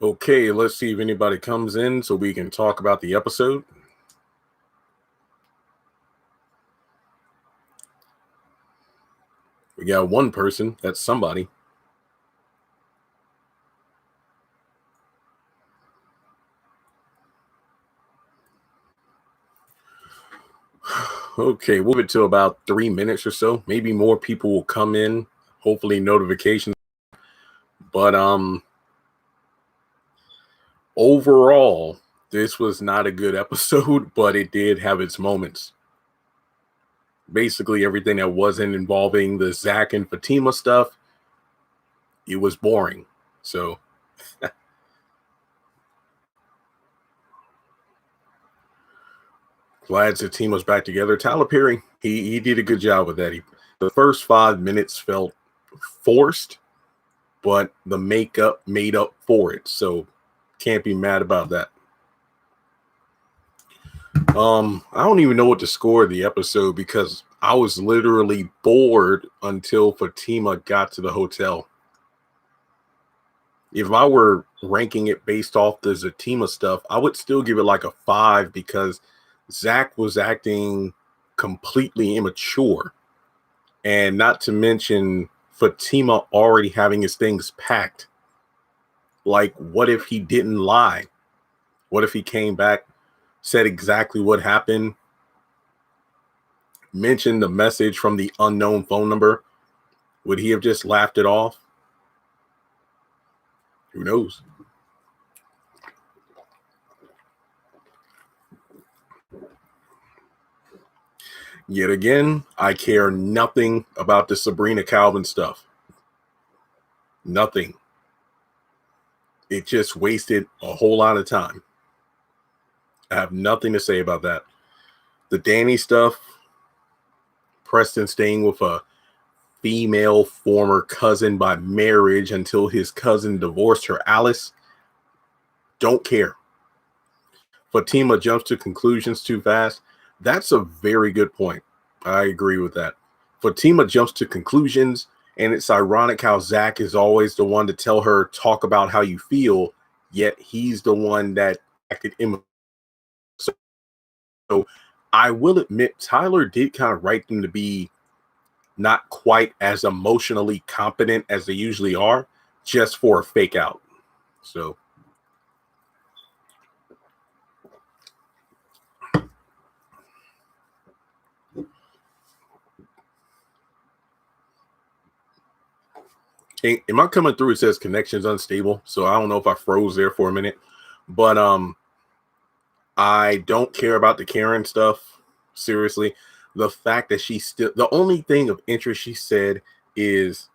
Okay, let's see if anybody comes in so we can talk about the episode. We got one person. That's somebody. Okay, we'll give it to about 3 minutes or so. Maybe more people will come in. Hopefully notifications. But overall, this was not a good episode, but it did have its moments. Basically, everything that wasn't involving the Zack and Fatima stuff, it was boring. So glad Zatima's back together. Tyler Perry, he did a good job with that. The first 5 minutes felt forced, but the makeup made up for it. So can't be mad about that. I don't even know what to score the episode because I was literally bored until Fatima got to the hotel. If I were ranking it based off the Zatima stuff, I would still give it like a 5 because Zack was acting completely immature. And not to mention Fatima already having his things packed. Like, what if he didn't lie? What if he came back, said exactly what happened, mentioned the message from the unknown phone number? Would he have just laughed it off? Who knows? Yet again, I care nothing about the Sabrina Calvin stuff. Nothing. It just wasted a whole lot of time. I have nothing to say about that. The Danny stuff, Preston staying with a female former cousin by marriage until his cousin divorced her, Alice, don't care. Fatima jumps to conclusions too fast. That's a very good point. I agree with that. Fatima jumps to conclusions, and it's ironic how Zack is always the one to tell her, talk about how you feel, yet he's the one that acted immature. So I will admit, Tyler did kind of write them to be not quite as emotionally competent as they usually are, just for a fake out. So am I coming through? It says connection's unstable, so I don't know if I froze there for a minute, but I don't care about the Karen stuff. Seriously, the fact that she still, the only thing of interest she said is,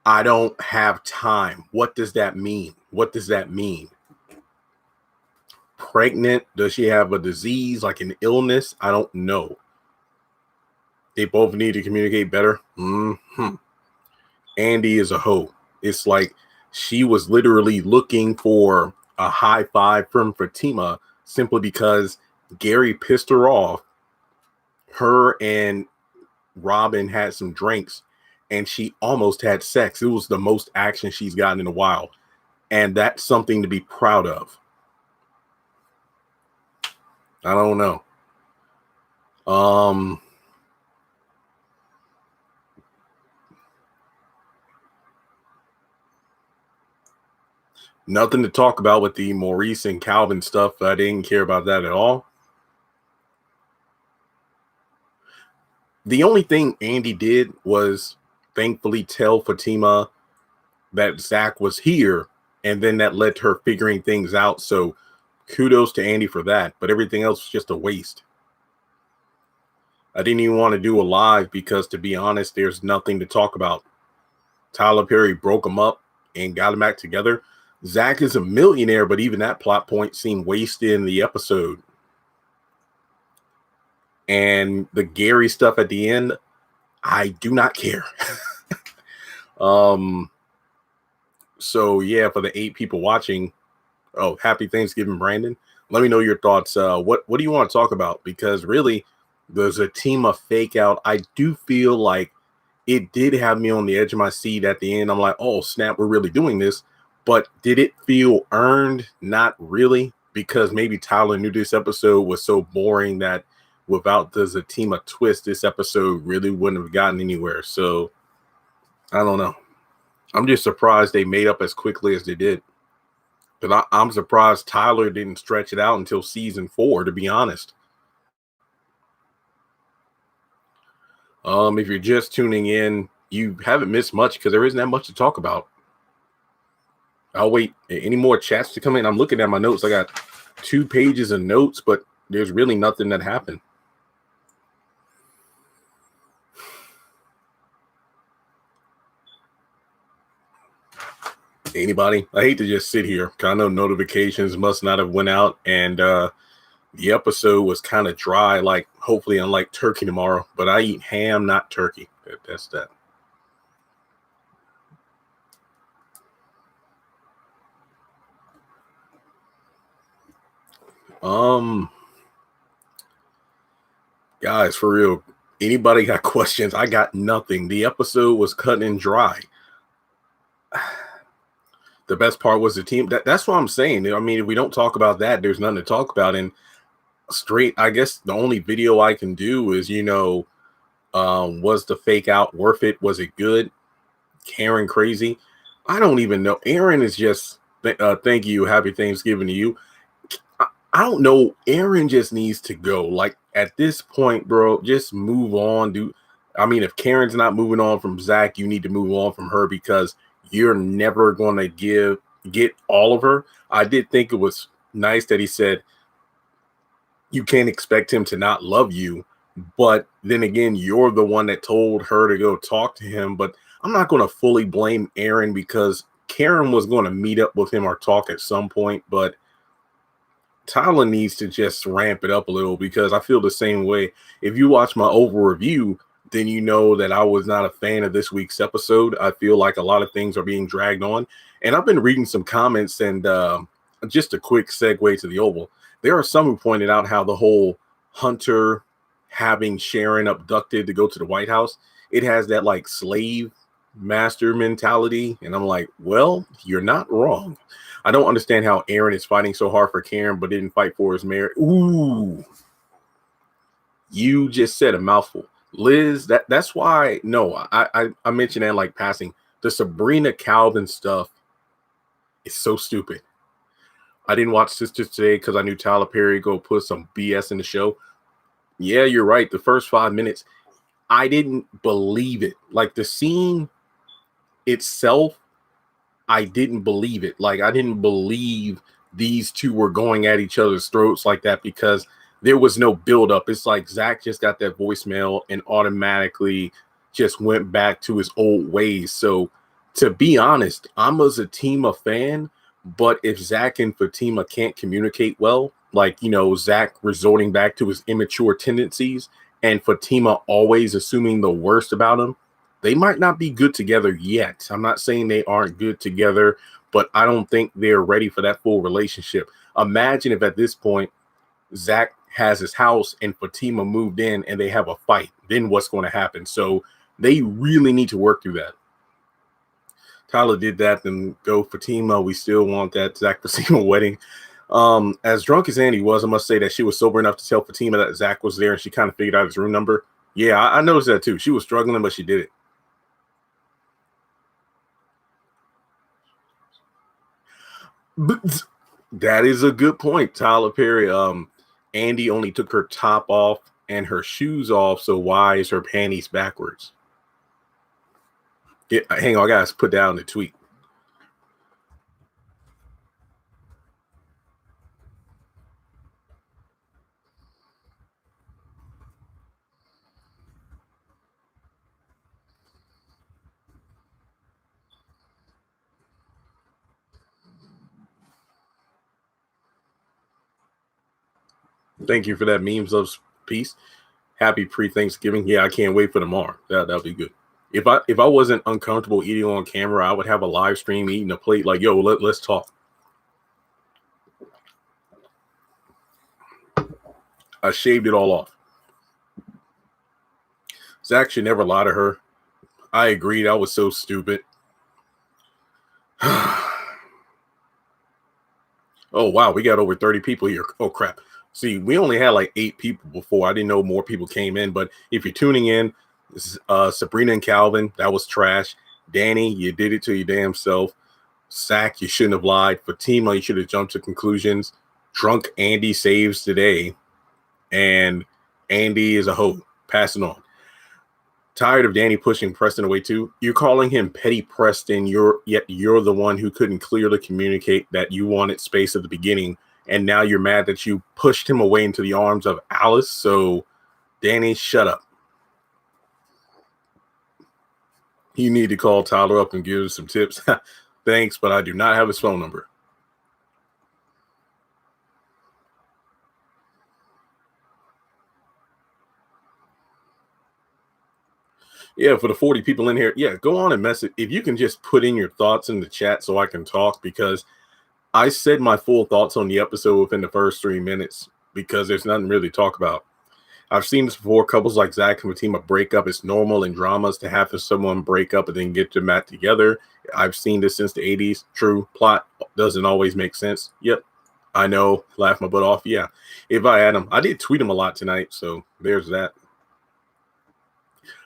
I don't have time. What does that mean? What does that mean? Pregnant? Does she have a disease, like an illness? I don't know. They both need to communicate better. Andi is a hoe. It's like she was literally looking for a high five from Fatima simply because Gary pissed her off. Her and Robin had some drinks and she almost had sex. It was the most action she's gotten in a while. And that's something to be proud of. I don't know. Nothing to talk about with the Maurice and Calvin stuff. I didn't care about that at all. The only thing Andi did was thankfully tell Fatima that Zack was here, and then that led to her figuring things out. So kudos to Andi for that, but everything else was just a waste. I didn't even want to do a live because, to be honest, there's nothing to talk about. Tyler Perry broke them up and got them back together. Zack is a millionaire, but even that plot point seemed wasted in the episode. And the Gary stuff at the end, I do not care. So yeah, for the 8 people watching, oh, happy Thanksgiving, Brandon. Let me know your thoughts. What do you want to talk about? Because really, the Zatima fake out, I do feel like it did have me on the edge of my seat at the end. I'm like, oh snap, we're really doing this. But did it feel earned? Not really, because maybe Tyler knew this episode was so boring that without the Zatima twist, this episode really wouldn't have gotten anywhere. So I don't know. I'm just surprised they made up as quickly as they did. But I'm surprised Tyler didn't stretch it out until season 4, to be honest. If you're just tuning in, you haven't missed much because there isn't that much to talk about. I'll wait any more chats to come in. I'm looking at my notes. I got 2 pages of notes, but there's really nothing that happened. Anybody? I hate to just sit here. I know notifications must not have went out, and the episode was kind of dry, like hopefully unlike turkey tomorrow, but I eat ham, not turkey. That's that. Guys, for real, anybody got questions? I got nothing. The episode was cut and dry. The best part was the team. That's what I'm saying. I mean, if we don't talk about that, there's nothing to talk about. And straight, I guess the only video I can do is, was the fake out worth it? Was it good? Karen crazy? I don't even know. Aaron is just, thank you. Happy Thanksgiving to you. I don't know. Aaron just needs to go. Like at this point, bro, just move on. If Karen's not moving on from Zach, you need to move on from her because you're never going to get all of her. I did think it was nice that he said you can't expect him to not love you, but then again, you're the one that told her to go talk to him. But I'm not going to fully blame Aaron because Karen was going to meet up with him or talk at some point, but Tyler needs to just ramp it up a little because I feel the same way. If you watch my over review, then you know that I was not a fan of this week's episode. I feel like a lot of things are being dragged on. And I've been reading some comments and just a quick segue to the Oval. There are some who pointed out how the whole Hunter having Sharon abducted to go to the White House, it has that like slave master mentality. And I'm like, well, you're not wrong. I don't understand how Aaron is fighting so hard for Karen, but didn't fight for his marriage. Ooh, you just said a mouthful. Liz, that's why. No, I mentioned that like passing. The Sabrina Calvin stuff is so stupid. I didn't watch Sistas today because I knew Tyler Perry go put some BS in the show. Yeah, you're right. The first 5 minutes, I didn't believe it. Like the scene itself, I didn't believe it. Like I didn't believe these two were going at each other's throats like that because there was no buildup. It's like Zach just got that voicemail and automatically just went back to his old ways. So to be honest, I'm a Zatima fan, but if Zack and Fatima can't communicate well, like, Zach resorting back to his immature tendencies and Fatima always assuming the worst about him, they might not be good together yet. I'm not saying they aren't good together, but I don't think they're ready for that full relationship. Imagine if at this point, Zach has his house and Fatima moved in and they have a fight. Then what's going to happen? So they really need to work through that. Tyler did that, then go Fatima. We still want that Zach Fatima wedding. As drunk as Andi was, I must say that she was sober enough to tell Fatima that Zach was there and she kind of figured out his room number. Yeah, I noticed that too. She was struggling, but she did it. But that is a good point, Tyler Perry. Andi only took her top off and her shoes off, so why is her panties backwards? Hang on, I gotta put down the tweet. Thank you for that memes of peace. Happy pre-Thanksgiving. Yeah, I can't wait for tomorrow. That'll be good. If I wasn't uncomfortable eating on camera, I would have a live stream eating a plate like, yo, let's talk. I shaved it all off. Zach should never lie to her. I agree. That was so stupid. Oh, wow. We got over 30 people here. Oh, crap. See, we only had like 8 people before. I didn't know more people came in. But if you're tuning in, this is, Sabrina and Calvin, that was trash. Danny, you did it to your damn self. Zack, you shouldn't have lied. Fatima, you should have jumped to conclusions. Drunk Andi saves today. And Andi is a hoe. Passing on. Tired of Danny pushing Preston away too. You're calling him Petty Preston. Yet you're the one who couldn't clearly communicate that you wanted space at the beginning, and now you're mad that you pushed him away into the arms of Alice. So, Danny, shut up. You need to call Tyler up and give him some tips. Thanks, but I do not have his phone number. Yeah, for the 40 people in here, yeah, go on and message. If you can just put in your thoughts in the chat so I can talk, because I said my full thoughts on the episode within the first 3 minutes because there's nothing really to talk about. I've seen this before. Couples like Zack and Fatima break up. It's normal in dramas to have someone break up and then get them back together. I've seen this since the 80s. True. Plot doesn't always make sense. Yep. I know. Laugh my butt off. Yeah. If I had him, I did tweet him a lot tonight. So there's that.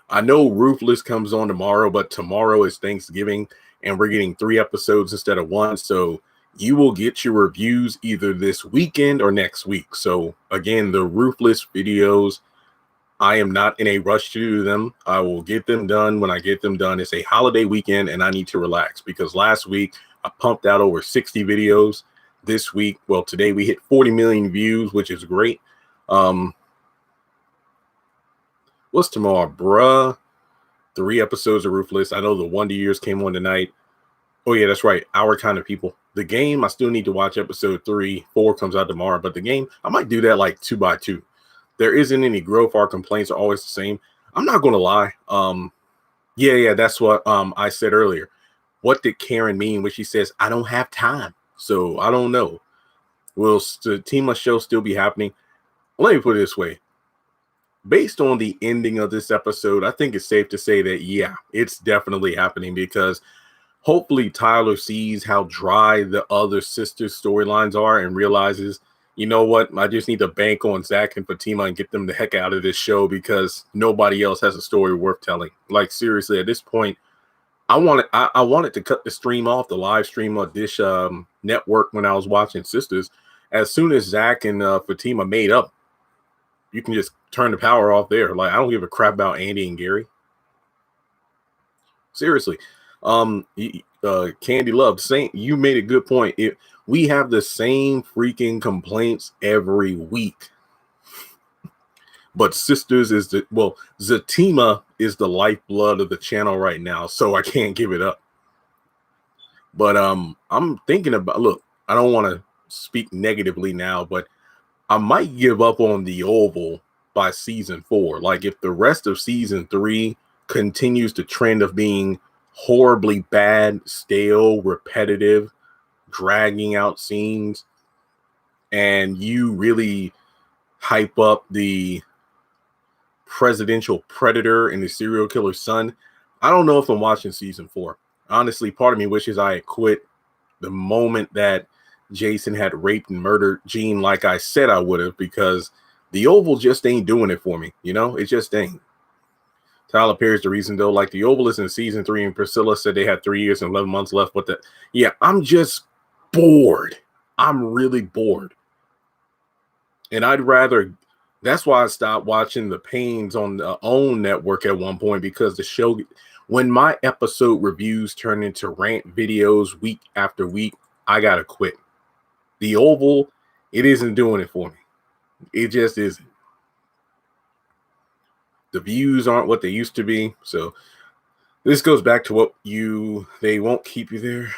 I know Ruthless comes on tomorrow, but tomorrow is Thanksgiving and we're getting 3 episodes instead of 1. So you will get your reviews either this weekend or next week. So again, the Ruthless videos, I am not in a rush to do them. I will get them done when I get them done. It's a holiday weekend and I need to relax because last week I pumped out over 60 videos. This week, well, today we hit 40 million views, which is great. What's tomorrow, bruh? 3 episodes of Ruthless. I know the Wonder Years came on tonight. Oh, yeah, that's right. Our Kind of People. The game, I still need to watch episode 3. 4 comes out tomorrow. But the game, I might do that like 2 by 2. There isn't any growth. Our complaints are always the same. I'm not going to lie. Yeah, that's what I said earlier. What did Karen mean when she says, I don't have time? So I don't know. Will the Zatima show still be happening? Let me put it this way. Based on the ending of this episode, I think it's safe to say that, yeah, it's definitely happening because hopefully Tyler sees how dry the other sisters' storylines are and realizes, you know what, I just need to bank on Zack and Fatima and get them the heck out of this show because nobody else has a story worth telling. Like, seriously, at this point, I wanted to cut the stream off, the live stream on Dish Network when I was watching Sisters. As soon as Zack and Fatima made up, you can just turn the power off there. Like, I don't give a crap about Andi and Gary. Seriously. Candy Love, saying you made a good point. We have the same freaking complaints every week. But Sisters is Zatima is the lifeblood of the channel right now, so I can't give it up. But I'm thinking about, look, I don't want to speak negatively now, but I might give up on the Oval by season 4. Like, if the rest of season 3 continues the trend of being horribly bad, stale, repetitive, dragging out scenes, and you really hype up the presidential predator and the serial killer's son, I don't know if I'm watching season 4. Honestly, part of me wishes I had quit the moment that Jason had raped and murdered Jean, like I said I would have, because the Oval just ain't doing it for me. You know, it just ain't. Tyler Perry's the reason, though. Like, the Oval is in season 3, and Priscilla said they had 3 years and 11 months left. But yeah, I'm just bored. I'm really bored. And I'd rather, that's why I stopped watching The Pains on the OWN network at one point, because the show, when my episode reviews turn into rant videos week after week, I gotta quit. The Oval, it isn't doing it for me. It just isn't. The views aren't what they used to be. So this goes back to they won't keep you there.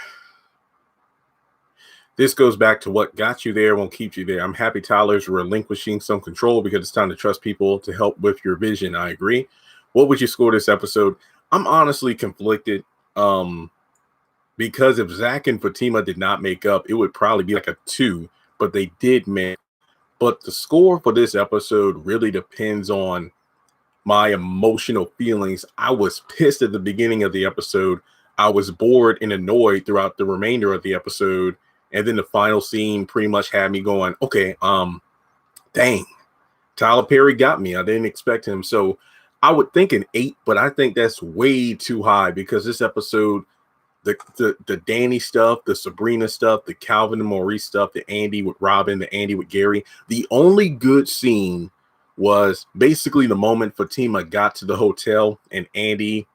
This goes back to what got you there won't keep you there. I'm happy Tyler's relinquishing some control because it's time to trust people to help with your vision. I agree. What would you score this episode? I'm honestly conflicted. Because if Zack and Fatima did not make up, it would probably be like a 2, but they did make. But the score for this episode really depends on my emotional feelings. I was pissed at the beginning of the episode. I was bored and annoyed throughout the remainder of the episode. And then the final scene pretty much had me going, okay, dang, Tyler Perry got me. I didn't expect him. So I would think an 8, but I think that's way too high because this episode, the Danny stuff, the Sabrina stuff, the Calvin and Maurice stuff, the Andi with Robin, the Andi with Gary, the only good scene was basically the moment Fatima got to the hotel and Andi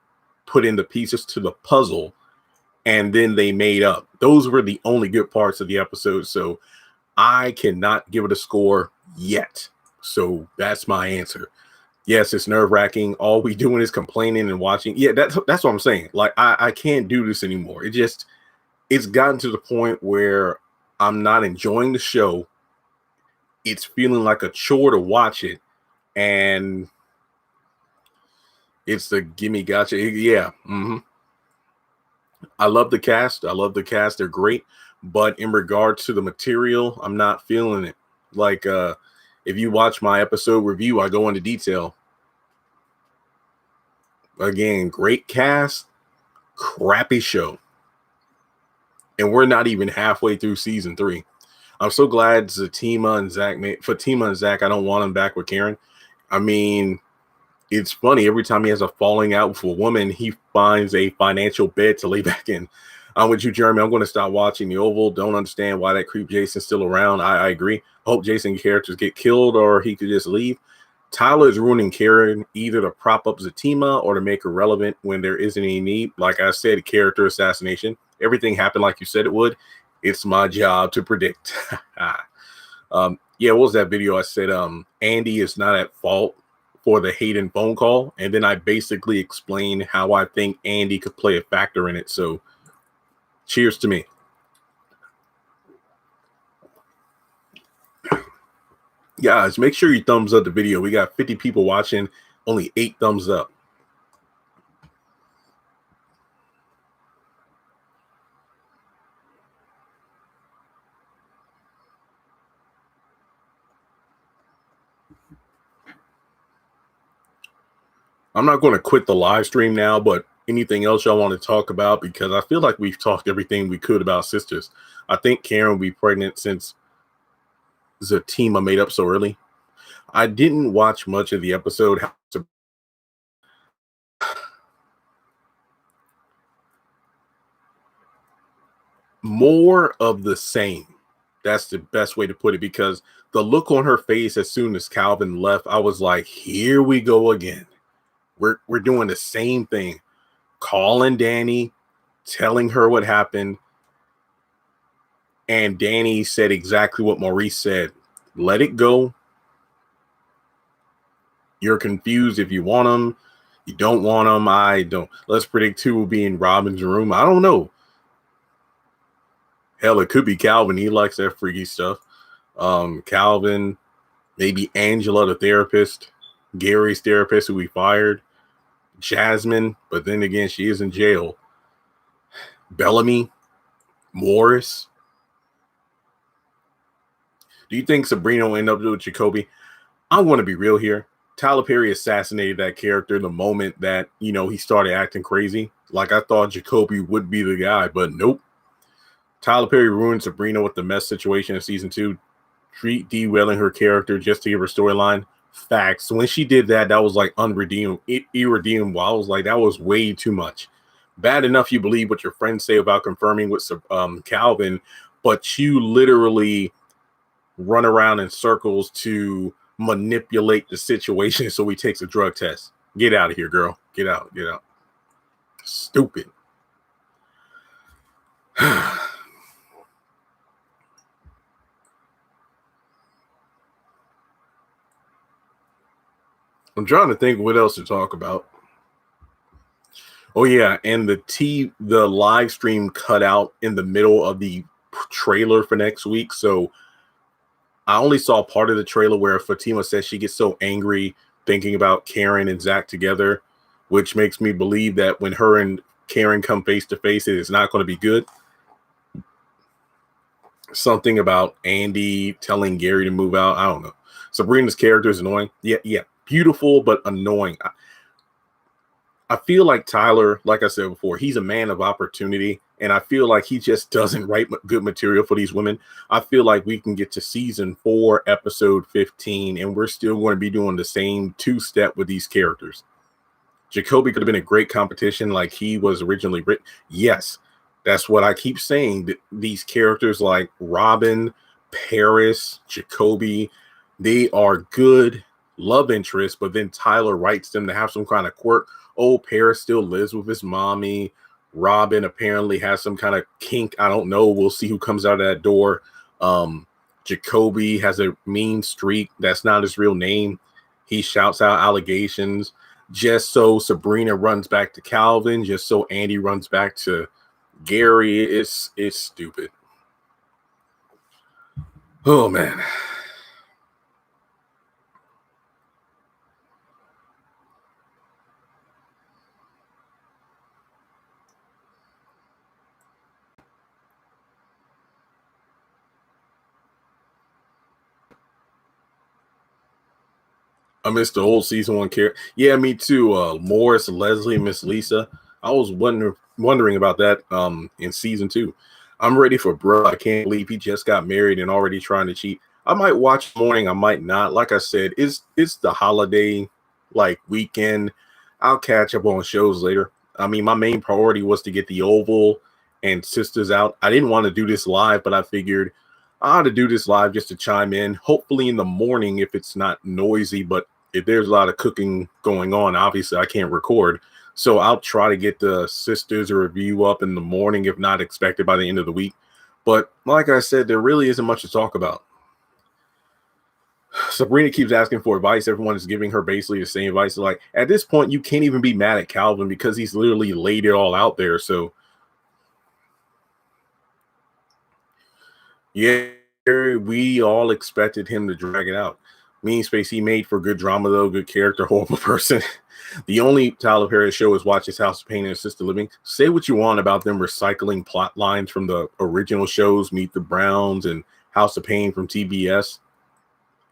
put in the pieces to the puzzle and then they made up. Those were the only good parts of the episode. So I cannot give it a score yet. So that's my answer. Yes, it's nerve-wracking. All we doing is complaining and watching. Yeah, that's what I'm saying. Like, I can't do this anymore. It's gotten to the point where I'm not enjoying the show. It's feeling like a chore to watch it. And it's the gimme gotcha. Yeah. I love the cast. They're great. But in regards to the material, I'm not feeling it. Like, if you watch my episode review, I go into detail. Again, great cast, crappy show. And we're not even halfway through season 3. I'm so glad Zatima and Zack Fatima and Zack, I don't want them back with Karen. I mean, it's funny. Every time he has a falling out with a woman, he finds a financial bed to lay back in. I'm with you, Jeremy. I'm going to stop watching The Oval. Don't understand why that creep Jason's still around. I agree. Hope Jason characters get killed or he could just leave. Tyler is ruining Karen either to prop up Zatima or to make her relevant when there isn't any need. Like I said, character assassination. Everything happened like you said it would. It's my job to predict. Yeah, what was that video? I said Andi is not at fault for the Hayden phone call. And then I basically explained how I think Andi could play a factor in it. So cheers to me. Guys, make sure you thumbs up the video. We got 50 people watching, only 8 thumbs up. I'm not going to quit the live stream now, but anything else y'all want to talk about? Because I feel like we've talked everything we could about Sistas. I think Karen will be pregnant since Zatima made up so early. I didn't watch much of the episode. More of the same. That's the best way to put it, because the look on her face as soon as Calvin left, I was like, here we go again. We're doing the same thing. Calling Danny, telling her what happened. And Danny said exactly what Maurice said. Let it go. You're confused if you want him. You don't want him. I don't. Let's predict 2 will be in Robin's room. I don't know. Hell, it could be Calvin. He likes that freaky stuff. Calvin, maybe Angela, the therapist, Gary's therapist who we fired, Jasmine, but then again, she is in jail. Bellamy, Morris. Do you think Sabrina will end up with Jacoby? I want to be real here. Tyler Perry assassinated that character the moment that, he started acting crazy. Like, I thought Jacoby would be the guy, but nope. Tyler Perry ruined Sabrina with the mess situation in season 2. Treat derailing her character just to give her storyline. Facts. When she did that, that was like irredeemable. I was like, that was way too much. Bad enough you believe what your friends say about confirming with Calvin, but you literally run around in circles to manipulate the situation so he takes a drug test. Get out of here, girl. Get out. Stupid. I'm trying to think what else to talk about. Oh yeah, and the live stream cut out in the middle of the trailer for next week. So I only saw part of the trailer where Fatima says she gets so angry thinking about Karen and Zack together, which makes me believe that when her and Karen come face to face, it is not going to be good. Something about Andi telling Gary to move out. I don't know. Sabrina's character is annoying. Yeah. beautiful but annoying. I feel like Tyler, like I said before, he's a man of opportunity, and I feel like he just doesn't write good material for these women. I feel like we can get to season 4, episode 15, and we're still going to be doing the same two-step with these characters. Jacoby could have been a great competition like he was originally written. Yes, that's what I keep saying. These characters like Robin, Paris, Jacoby, they are good love interests, but then Tyler writes them to have some kind of quirk. Oh, Paris still lives with his mommy. Robin apparently has some kind of kink. I don't know. We'll see who comes out of that door. Jacoby has a mean streak. That's not his real name. He shouts out allegations just so Sabrina runs back to Calvin, just so Andi runs back to Gary. It's stupid. Oh, man. I missed the old season 1 character. Yeah, me too. Morris, Leslie, Miss Lisa. I was wondering about that in season 2. I'm ready for bro. I can't believe he just got married and already trying to cheat. I might watch morning, I might not. Like I said, it's the holiday like weekend. I'll catch up on shows later. I mean, my main priority was to get the Oval and Sisters out. I didn't want to do this live, but I figured I ought to do this live just to chime in. Hopefully in the morning if it's not noisy, but if there's a lot of cooking going on, obviously I can't record. So I'll try to get the Sisters a review up in the morning, if not expected by the end of the week. But like I said, there really isn't much to talk about. Sabrina keeps asking for advice. Everyone is giving her basically the same advice. Like at this point, you can't even be mad at Calvin because he's literally laid it all out there. So yeah, we all expected him to drag it out. Mean Space, he made for good drama, though. Good character, horrible person. The only Tyler Perry show is watch his House of Pain and Assisted Living. Say what you want about them recycling plot lines from the original shows, Meet the Browns and House of Pain from TBS.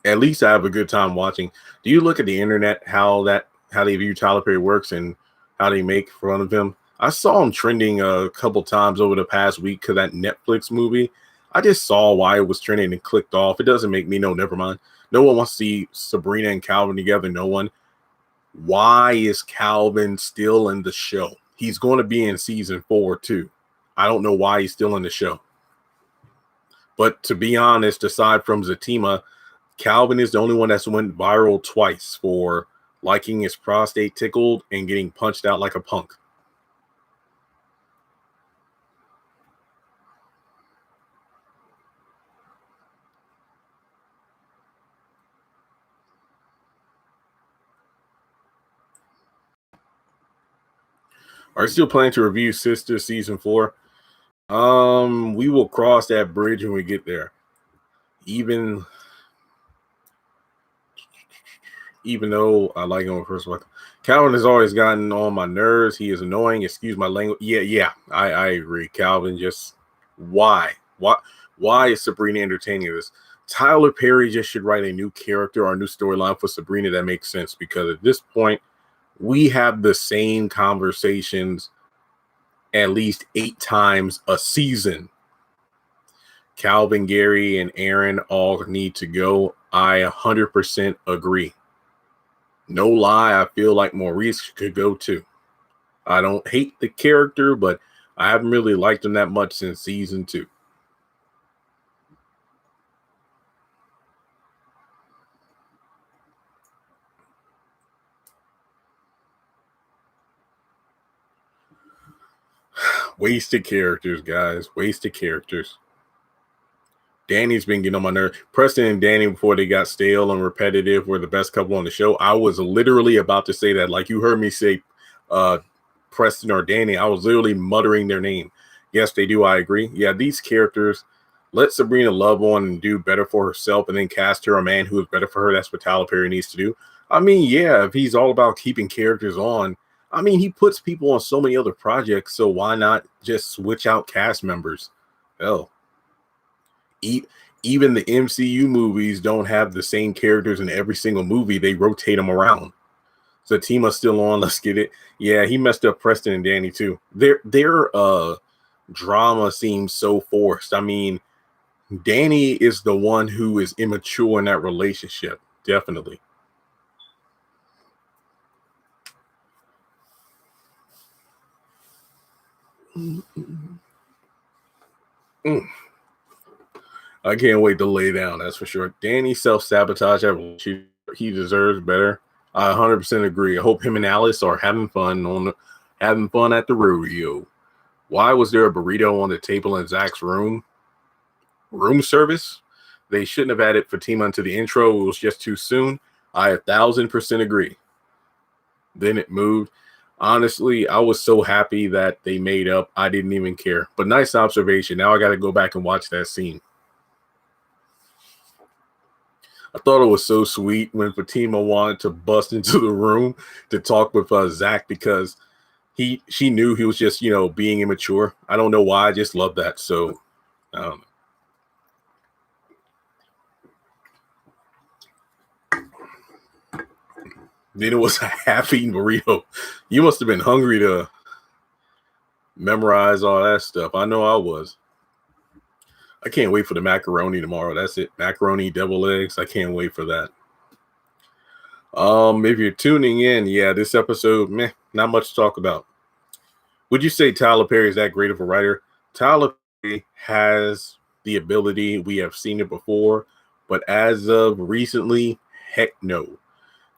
At least I have a good time watching. Do you look at the internet, how they view Tyler Perry works and how they make fun of him? I saw him trending a couple times over the past week because that Netflix movie. I just saw why it was trending and clicked off. It doesn't make me know. Never mind. No one wants to see Sabrina and Calvin together. No one. Why is Calvin still in the show? He's going to be in season 4 too. I don't know why he's still in the show. But to be honest, aside from Zatima, Calvin is the only one that's went viral twice for liking his prostate tickled and getting punched out like a punk. Are you still planning to review Sisters season 4? We will cross that bridge when we get there. Even though I like him first of all, Calvin has always gotten on my nerves. He is annoying. Excuse my language. Yeah. I agree. Calvin, just why is Sabrina entertaining this? Tyler Perry just should write a new character or a new storyline for Sabrina that makes sense, because at this point we have the same conversations at least 8 times a season. Calvin, Gary, and Aaron all need to go. I 100% agree. No lie, I feel like Maurice could go too. I don't hate the character, but I haven't really liked him that much since season 2. Wasted characters, guys. Wasted characters. Danny's been getting on my nerve. Preston and Danny, before they got stale and repetitive, were the best couple on the show. I was literally about to say that. Like you heard me say Preston or Danny. I was literally muttering their name. Yes, they do. I agree. Yeah, these characters, let Sabrina love on and do better for herself and then cast her a man who is better for her. That's what Tyler Perry needs to do. I mean, yeah, if he's all about keeping characters on, I mean, he puts people on so many other projects, so why not just switch out cast members? Hell, even the MCU movies don't have the same characters in every single movie. They rotate them around. Zatima's still on. Let's get it. Yeah, he messed up Preston and Danny too. Their drama seems so forced. I mean, Danny is the one who is immature in that relationship. Definitely. Mm. I can't wait to lay down. That's for sure. Danny self-sabotage. He deserves better. I 100% agree. I hope him and Alice are having fun at the rodeo. Why was there a burrito on the table in Zach's room? Room service? They shouldn't have added Fatima into the intro. It was just too soon. I 1,000% agree. Then it moved. Honestly, I was so happy that they made up. I didn't even care. But nice observation. Now I got to go back and watch that scene. I thought it was so sweet when Fatima wanted to bust into the room to talk with Zach because she knew he was just, being immature. I don't know why. I just love that. So, I don't know. Then it was a half-eaten burrito. You must have been hungry to memorize all that stuff. I know I was. I can't wait for the macaroni tomorrow. That's it. Macaroni, deviled eggs. I can't wait for that. If you're tuning in, yeah, this episode, not much to talk about. Would you say Tyler Perry is that great of a writer? Tyler Perry has the ability. We have seen it before, but as of recently, heck no.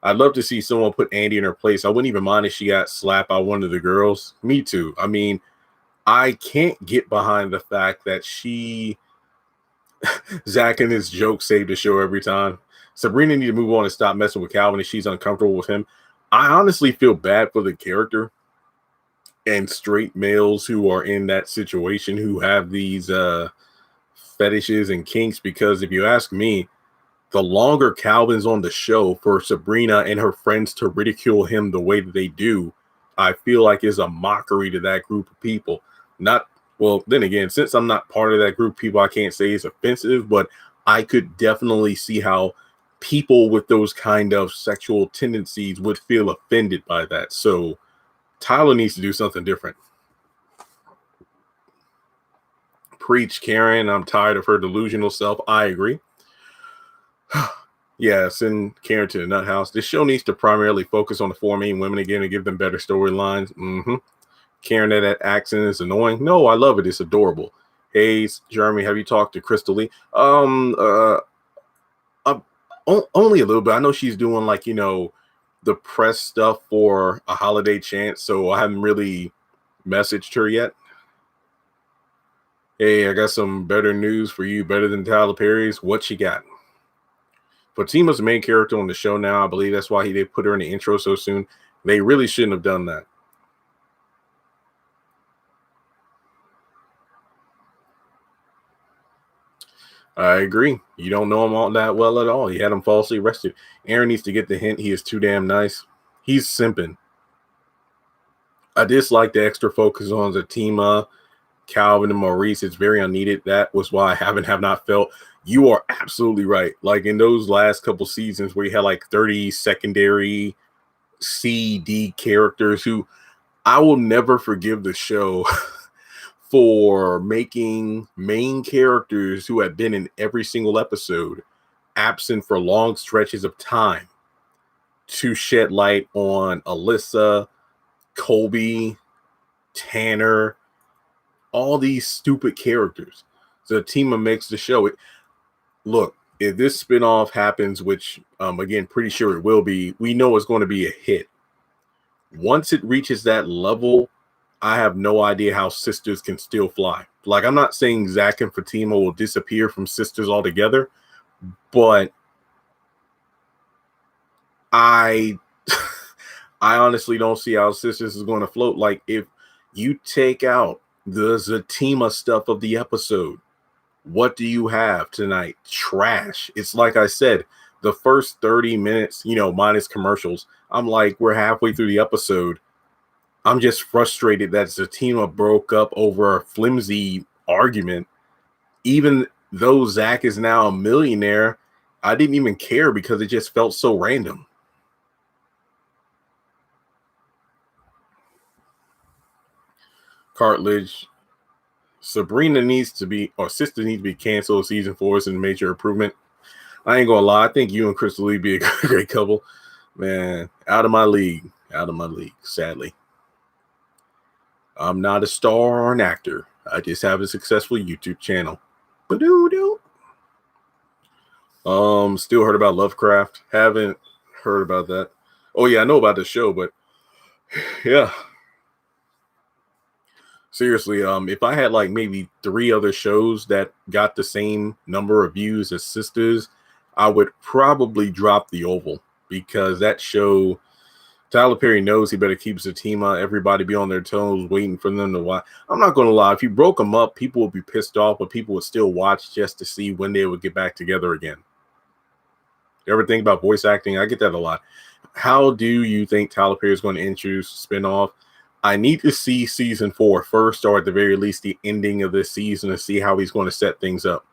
I'd love to see someone put Andi in her place. I wouldn't even mind if she got slapped by one of the girls. Me too. I mean, I can't get behind the fact that Zack and his joke saved the show every time. Sabrina need to move on and stop messing with Calvin if she's uncomfortable with him. I honestly feel bad for the character and straight males who are in that situation who have these fetishes and kinks, because if you ask me, the longer Calvin's on the show, for Sabrina and her friends to ridicule him the way that they do, I feel like is a mockery to that group of people. Then again, since I'm not part of that group of people, I can't say it's offensive, but I could definitely see how people with those kind of sexual tendencies would feel offended by that. So Tyler needs to do something different. Preach, Karen. I'm tired of her delusional self. I agree. Yeah, send Karen to the nut house. This show needs to primarily focus on the four main women again and give them better storylines. Karen, that accent is annoying. No, I love it. It's adorable. Hey, Jeremy, have you talked to Crystal Lee? Only a little bit. I know she's doing the press stuff for a holiday chant, so I haven't really messaged her yet. Hey, I got some better news for you, better than Tyler Perry's. What she got? Fatima's the main character on the show now. I believe that's why they put her in the intro so soon. They really shouldn't have done that. I agree. You don't know him all that well at all. You had him falsely arrested. Aaron needs to get the hint. He is too damn nice. He's simping. I dislike the extra focus on Zatima, Calvin, and Maurice. It's very unneeded. That was why I have not felt. You are absolutely right. Like in those last couple seasons where you had 30 secondary C-D characters who I will never forgive the show for making main characters who have been in every single episode absent for long stretches of time to shed light on Alyssa, Colby, Tanner, all these stupid characters. Zatima makes the show. Look, if this spinoff happens, which again, pretty sure it will be, we know it's going to be a hit. Once it reaches that level, I have no idea how Sisters can still fly. I'm not saying Zack and Fatima will disappear from Sisters altogether, but I honestly don't see how Sisters is going to float. If you take out the Zatima stuff of the episode, what do you have tonight? Trash. It's like I said, the first 30 minutes, minus commercials, I'm like, we're halfway through the episode. I'm just frustrated that Zatima broke up over a flimsy argument. Even though Zack is now a millionaire, I didn't even care because it just felt so random. Cartilage. Sabrina needs to be, or Sister needs to be canceled. Season 4 is a major improvement. I ain't gonna lie. I think you and Crystal Lee be a great couple. Man, out of my league. Out of my league, sadly. I'm not a star or an actor. I just have a successful YouTube channel. Ba-doo-doo. Still heard about Lovecraft. Haven't heard about that. Oh yeah, I know about the show, but yeah. Seriously, if I had like maybe 3 other shows that got the same number of views as Sisters, I would probably drop The Oval, because that show, Tyler Perry knows he better keep Zatima. Everybody be on their toes waiting for them to watch. I'm not going to lie. If you broke them up, people would be pissed off, but people would still watch just to see when they would get back together again. You ever think about voice acting? I get that a lot. How do you think Tyler Perry is going to introduce a spinoff? I need to see season 4 first, or at the very least the ending of this season, to see how he's going to set things up.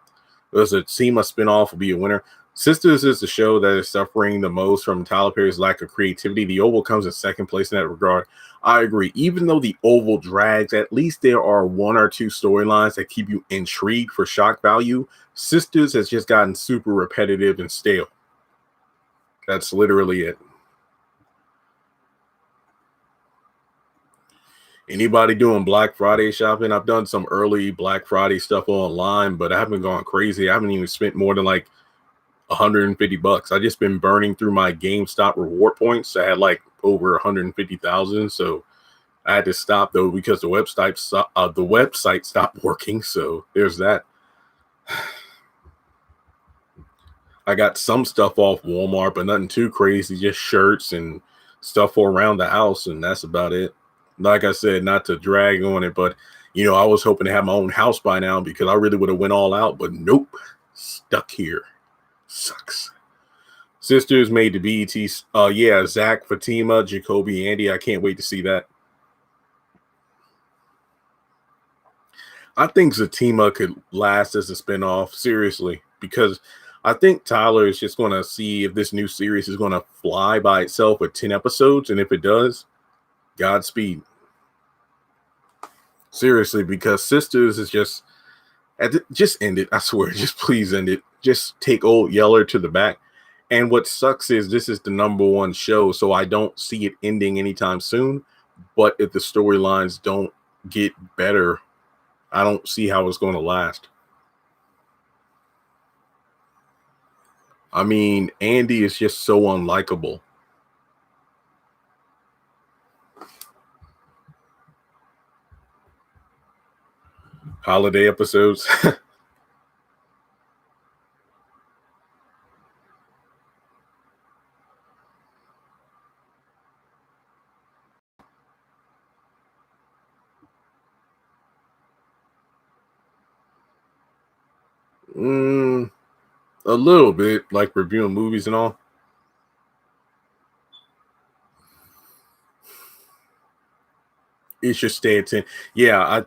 Does a Zatima spinoff will be a winner? Sisters is the show that is suffering the most from Tyler Perry's lack of creativity. The Oval comes in second place in that regard. I agree. Even though The Oval drags, at least there are 1 or 2 storylines that keep you intrigued for shock value. Sisters has just gotten super repetitive and stale. That's literally it. Anybody doing Black Friday shopping? I've done some early Black Friday stuff online, but I haven't gone crazy. I haven't even spent more than like $150. I just been burning through my GameStop reward points. I had like over 150,000, so I had to stop though because the website stopped working. So there's that. I got some stuff off Walmart, but nothing too crazy. Just shirts and stuff for around the house, and that's about it. Like I said, not to drag on it, but you know, I was hoping to have my own house by now because I really would have went all out, but nope, stuck here. Sucks. Sisters made the BET. Yeah, Zack, Fatima, Jacoby, Andi. I can't wait to see that. I think Zatima could last as a spinoff, seriously, because I think Tyler is just going to see if this new series is going to fly by itself with 10 episodes, and if it does, Godspeed. Seriously, because Sisters is just end it. I swear, just please end it. Just take old Yeller to the back. And what sucks is this is the #1 show, so I don't see it ending anytime soon. But if the storylines don't get better, I don't see how it's going to last. I mean, Andi is just so unlikable. Holiday episodes. A little bit, like reviewing movies and all. It should stay at 10. Yeah,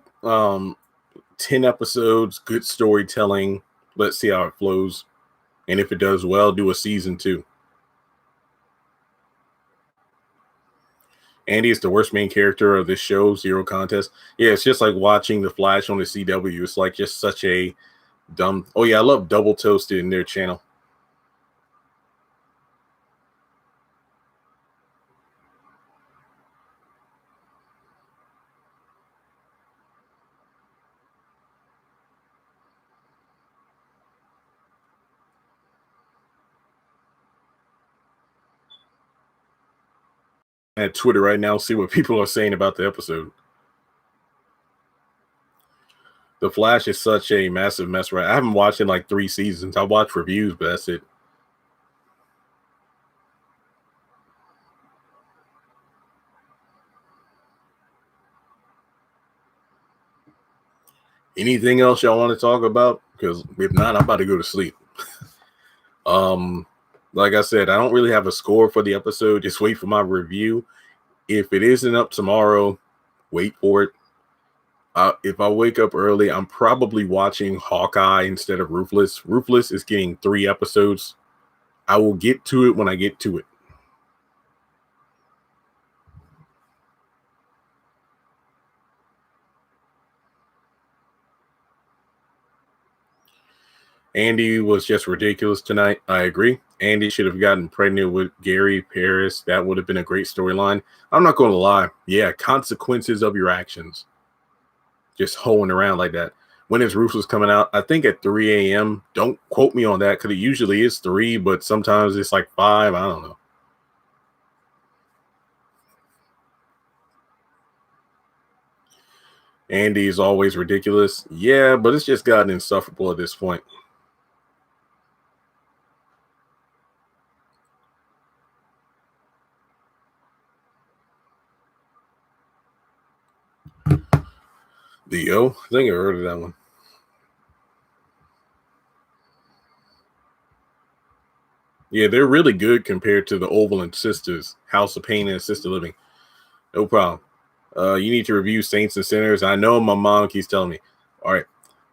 10 episodes, good storytelling. Let's see how it flows. And if it does well, do a season 2. Andi is the worst main character of this show, zero contest. Yeah, it's just like watching The Flash on the CW. It's like just such a dumb. Oh yeah, I love Double Toasted in their channel. At Twitter right now, see what people are saying about the episode. The Flash is such a massive mess, right? I haven't watched in like 3 seasons. I watch reviews, but that's it. Anything else y'all want to talk about? Because if not, I'm about to go to sleep. Like I said, I don't really have a score for the episode. Just wait for my review. If it isn't up tomorrow, wait for it. If I wake up early, I'm probably watching Hawkeye instead of Ruthless. Ruthless is getting 3 episodes. I will get to it when I get to it. Andi was just ridiculous tonight. I agree. Andi should have gotten pregnant with Gary Paris. That would have been a great storyline. I'm not going to lie. Yeah, consequences of your actions. Just hoeing around like that. When is Ruthless coming out? I think at 3 a.m. Don't quote me on that because it usually is 3, but sometimes it's like 5. I don't know. Andi is always ridiculous. Yeah, but it's just gotten insufferable at this point. The O? I think I heard of that one. Yeah, they're really good compared to the Oval and Sisters, House of Pain and Assisted Living. No problem. You need to review Saints and Sinners. I know my mom keeps telling me. All right.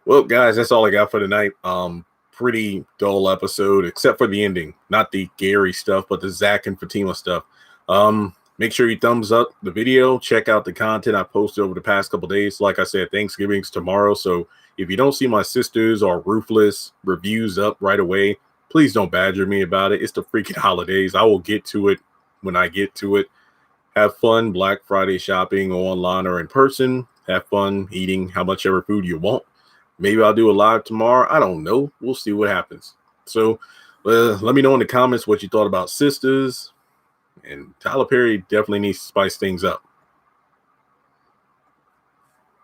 Well, guys, that's all I got for tonight. Pretty dull episode, except for the ending. Not the Gary stuff, but the Zack and Fatima stuff. Make sure you thumbs up the video. Check out the content I posted over the past couple days. Like I said, Thanksgiving's tomorrow. So if you don't see my Sisters or Ruthless reviews up right away, please don't badger me about it. It's the freaking holidays. I will get to it when I get to it. Have fun Black Friday shopping online or in person. Have fun eating how much ever food you want. Maybe I'll do a live tomorrow. I don't know. We'll see what happens. So let me know in the comments what you thought about Sisters. And Tyler Perry definitely needs to spice things up.